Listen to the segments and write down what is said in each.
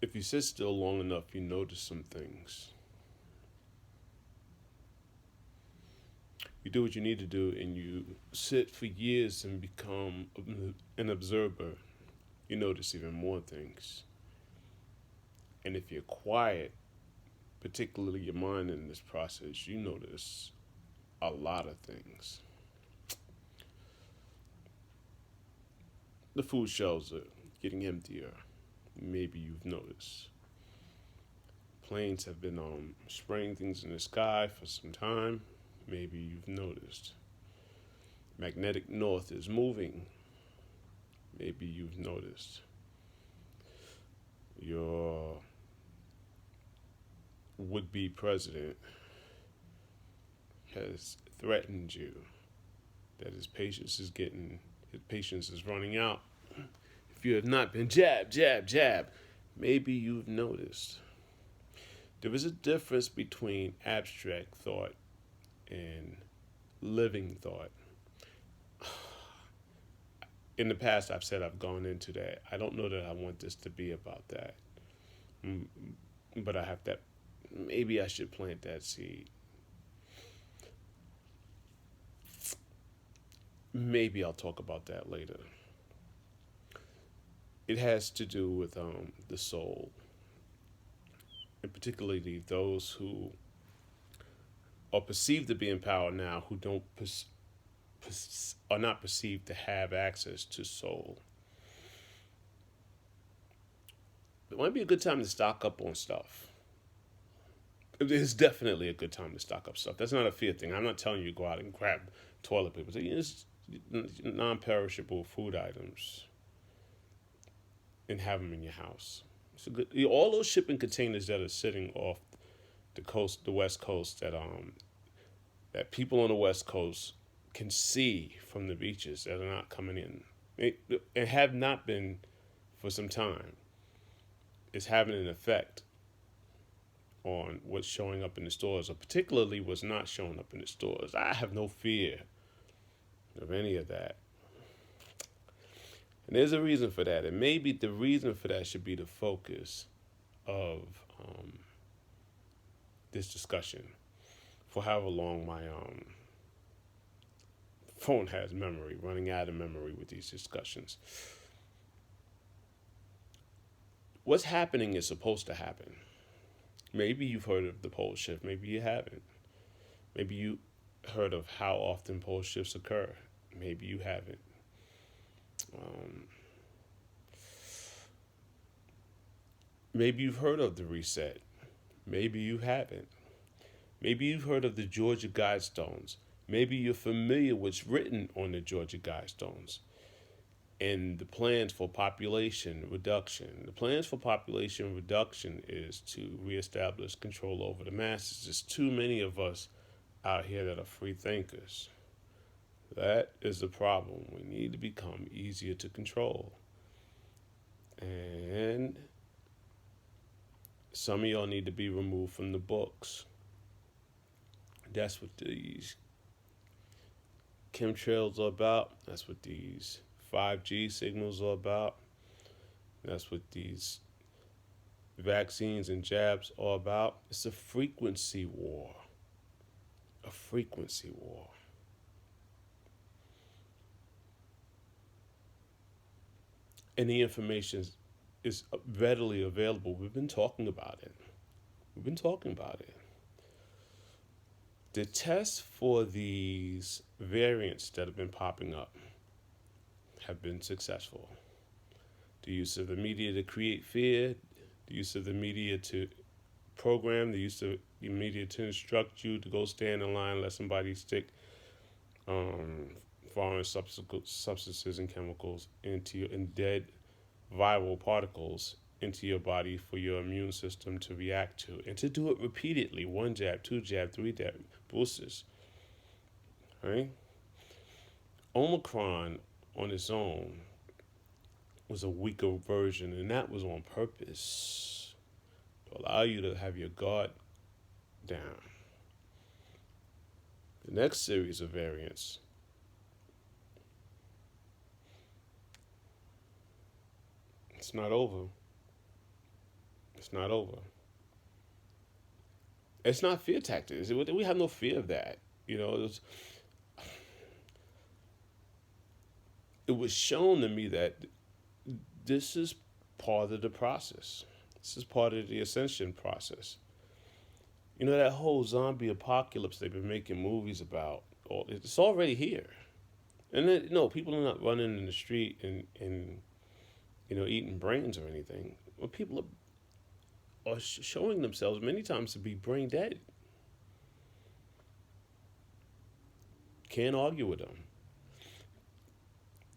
If you sit still long enough, you notice some things. You do what you need to do, and you sit for years and become an observer. You notice even more things. And if you're quiet, particularly your mind in this process, you notice a lot of things. The food shelves are getting emptier. Maybe you've noticed. Planes have been spraying things in the sky for some time. Maybe you've noticed. Magnetic north is moving. Maybe you've noticed. Your would be president has threatened you that his patience is running out. If you have not been jab, jab, jab, maybe you've noticed. There is a difference between abstract thought and living thought. In the past, I've said I've gone into that. I don't know that I want this to be about that. But I have that. Maybe I should plant that seed. Maybe I'll talk about that later. It has to do with the soul, and particularly those who are perceived to be in power now, who don't are not perceived to have access to soul. It might be a good time to stock up on stuff. It's definitely a good time to stock up stuff. That's not a fear thing. I'm not telling you to go out and grab toilet paper. It's non-perishable food items and have them in your house. It's a good. All those shipping containers that are sitting off the coast, the West Coast, that people on the West Coast can see from the beaches that are not coming in, and have not been for some time. Is having an effect on what's showing up in the stores, or particularly what's not showing up in the stores. I have no fear of any of that. And there's a reason for that. And maybe the reason for that should be the focus of this discussion for however long my phone has memory, running out of memory with these discussions. What's happening is supposed to happen. Maybe you've heard of the pole shift, maybe you haven't. Maybe you heard of how often pole shifts occur, maybe you haven't. Um, Maybe you've heard of the reset, maybe you haven't. Maybe you've heard of the Georgia Guidestones. Maybe you're familiar with what's written on the Georgia Guidestones and the plans for population reduction. The plans for population reduction is to reestablish control over the masses. There's too many of us out here that are free thinkers. That is the problem. We need to become easier to control. And some of y'all need to be removed from the books. That's what these chemtrails are about. That's what these 5G signals are about. That's what these vaccines and jabs are about. It's a frequency war. A frequency war. And the information is readily available. We've been talking about it. We've been talking about it. The tests for these variants that have been popping up have been successful. The use of the media to create fear, the use of the media to program, the use of the media to instruct you to go stand in line, let somebody stick foreign substances and chemicals into your and dead viral particles into your body for your immune system to react to, and to do it repeatedly, one jab, two jab, three jab boosters. Right? Omicron on its own was a weaker version, and that was on purpose to allow you to have your guard down. The next series of variants, it's not over. It's not over. It's not fear tactics. We have no fear of that. You know, it was shown to me that this is part of the process. This is part of the ascension process. You know, that whole zombie apocalypse they've been making movies about, it's already here. And then, no, people are not running in the street and eating brains or anything. Well, people are showing themselves many times to be brain dead. Can't argue with them.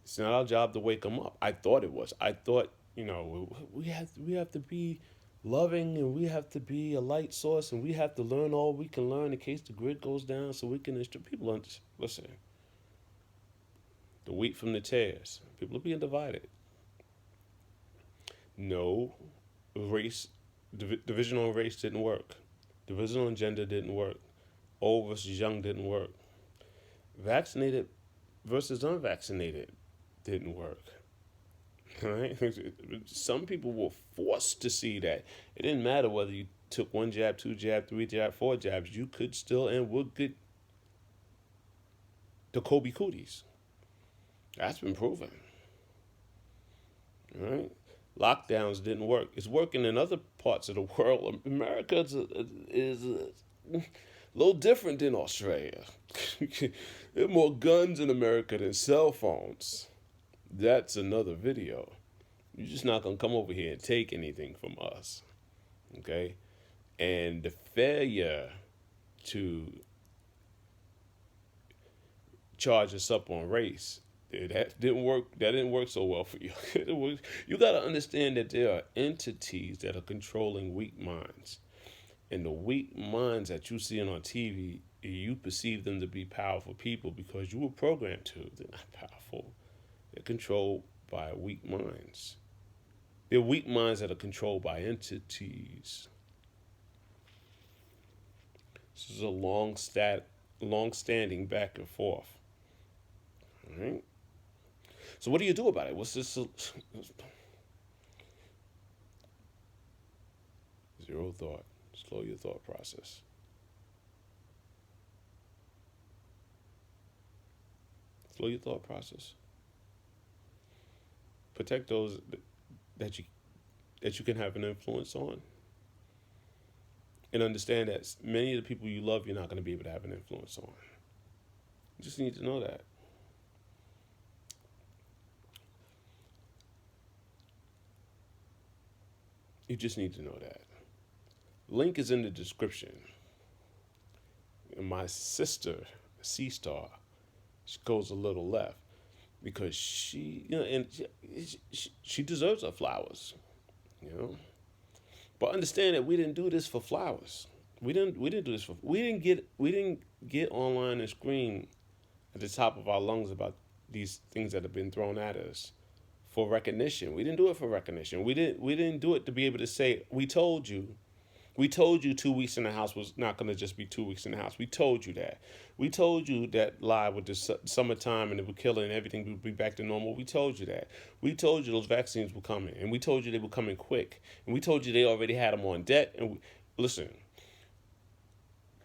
It's not our job to wake them up. I thought it was. I thought, we have to be loving, and we have to be a light source, and we have to learn all we can learn in case the grid goes down, so we can instruct people. Listen, the wheat from the tares. People are being divided. No, race division on race didn't work. Division on gender didn't work. Old versus young didn't work. Vaccinated versus unvaccinated didn't work. Right? Some people were forced to see that it didn't matter whether you took one jab, two jab, three jab, four jabs. You could still and would get the Kobe cooties. That's been proven. Right? Lockdowns didn't work. It's working in other parts of the world. America is a little different than Australia. There are more guns in America than cell phones. That's another video. You're just not going to come over here and take anything from us. Okay? And the failure to charge us up on race, that didn't work. That didn't work so well for you. You got to understand that there are entities that are controlling weak minds. And the weak minds that you see on TV, you perceive them to be powerful people because you were programmed to. They're not powerful. They're controlled by weak minds. They're weak minds that are controlled by entities. This is a long-standing back and forth. All right. So what do you do about it? What's this? Zero thought. Slow your thought process. Slow your thought process. Protect those that you can have an influence on. And understand that many of the people you love, you're not going to be able to have an influence on. You just need to know that. You just need to know that. Link is in the description. And my sister, C-Star, she goes a little left because she deserves her flowers, But understand that we didn't do this for flowers. We didn't do this we didn't get online and scream at the top of our lungs about these things that have been thrown at us for recognition. We didn't do it for recognition. We didn't do it to be able to say, we told you. We told you 2 weeks in the house was not going to just be 2 weeks in the house. We told you that. We told you that lie with the summertime and it would kill it and everything would be back to normal. We told you that. We told you those vaccines were coming, and we told you they were coming quick. And we told you they already had them on deck. And listen,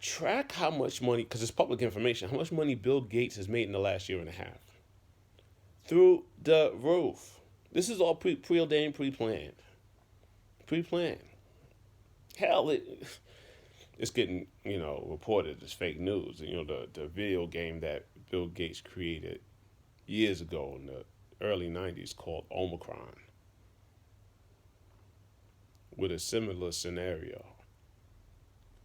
track how much money, because it's public information, how much money Bill Gates has made in the last year and a half. Through the roof. This is all preordained, pre-planned. Pre-planned. Hell, it's getting, reported as fake news. The video game that Bill Gates created years ago in the early 90s called Omicron, with a similar scenario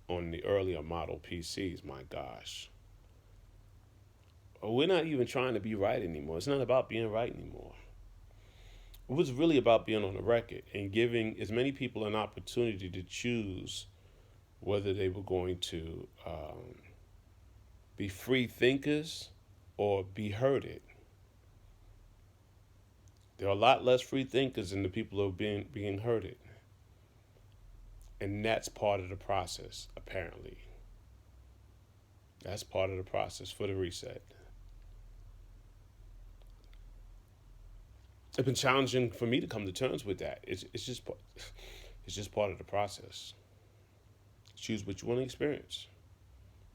on the earlier model PCs. My gosh. We're not even trying to be right anymore. It's not about being right anymore. It was really about being on the record and giving as many people an opportunity to choose whether they were going to be free thinkers or be herded. There are a lot less free thinkers than the people who are being herded. And that's part of the process, apparently. That's part of the process for the reset. It's been challenging for me to come to terms with that. It's just, It's just part of the process. Choose what you want to experience.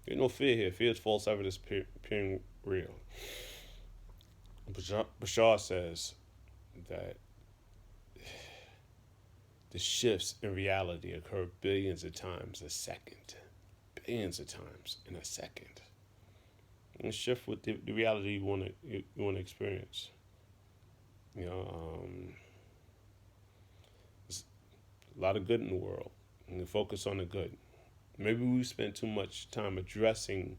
There's no fear here. Fear is false evidence appearing real. Bashar says that the shifts in reality occur billions of times a second. Billions of times in a second. And shift with the reality you want to experience. You know, there's a lot of good in the world, and focus on the good. Maybe we spent too much time addressing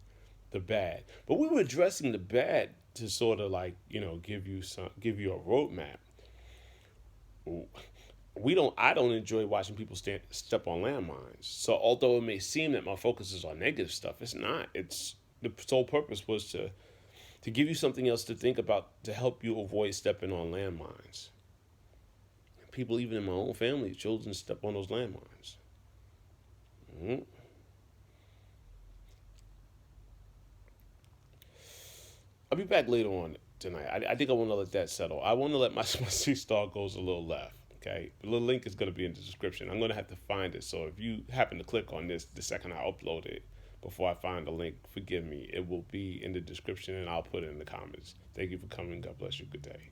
the bad, but we were addressing the bad to sort of like give you a roadmap. I don't enjoy watching people step on landmines. So although it may seem that my focus is on negative stuff, it's not. It's the sole purpose was to give you something else to think about to help you avoid stepping on landmines. People even in my own family, children step on those landmines. Mm-hmm. I'll be back later on tonight. I think I want to let that settle. I want to let my sea star goes a little left. Okay, the little link is going to be in the description. I'm going to have to find it. So if you happen to click on this the second I upload it, before I find the link, forgive me. It will be in the description and I'll put it in the comments. Thank you for coming. God bless you. Good day.